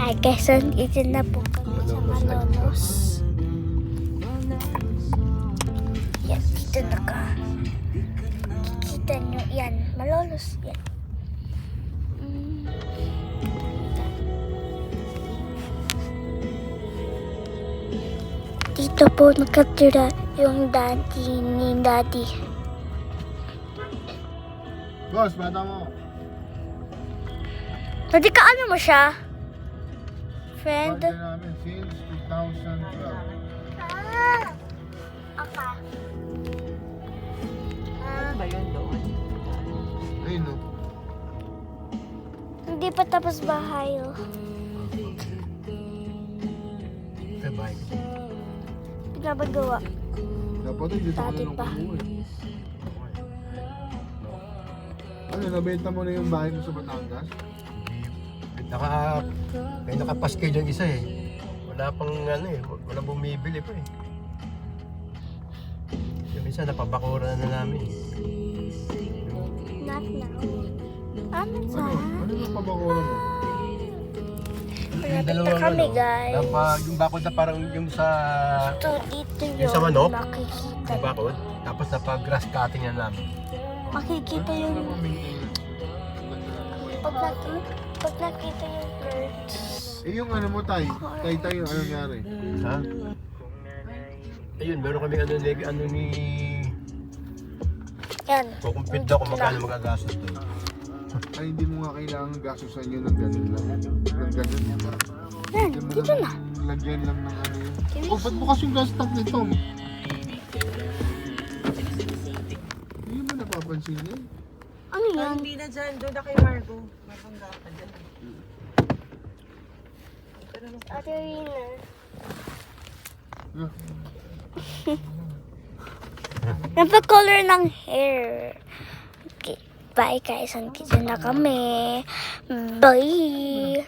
Ay, Quezon City na po kami sa Malolos. Yan, dito na ka. Kikita nyo, yan, Malolos, yan. Dito po nakatira yung daddy ni daddy. Boss, bata mo. Daddy, kaano mo siya? Friend? Partner namin since 2012. Okay. Ba yun doon? Ayun no. Hindi pa tapos bahay, oh. Sabay. Pinabagawa. Dapat dito ka Dati na pa. kumuha. Ano, nabenta mo na yung bahay mo sa Batangas? May nakapaskil yung isa eh. Wala pang ano eh, walang bumibili pa eh. Yung isa napabakura na namin. Not now. Ano sa? Ano yung pabakura mo? Malapit na kami, guys. Yung bakod na parang yung sa Ito, dito yung yun. sa manok? Makikita. yung bakod. Tapos napag-grass cutting na namin. Makikita yung... Ano mo maintain? Pag nakita yung birds. Eh yung ano mo, Tay? Tay, yung ano nangyari? Ha? Ayun, meron kami ano ni Yan. kukumpit daw kung magkano magagastos doon. Ay, hindi mo nga kailangan gastusan yun ng ganun lang. Ng ganun, di ba? Yan, Hindi mo dito na. lagyan lang ng ano yun. Oh, ba't bukas yung gas tank nito? Hindi mo napapansin yun. Ano yan? Hindi na dyan, doon na kay Margo. Mapangga ka dyan. Ate Rina. Ah, Napakolor ng hair. Okay. Bye guys. Andito na kami. Bye.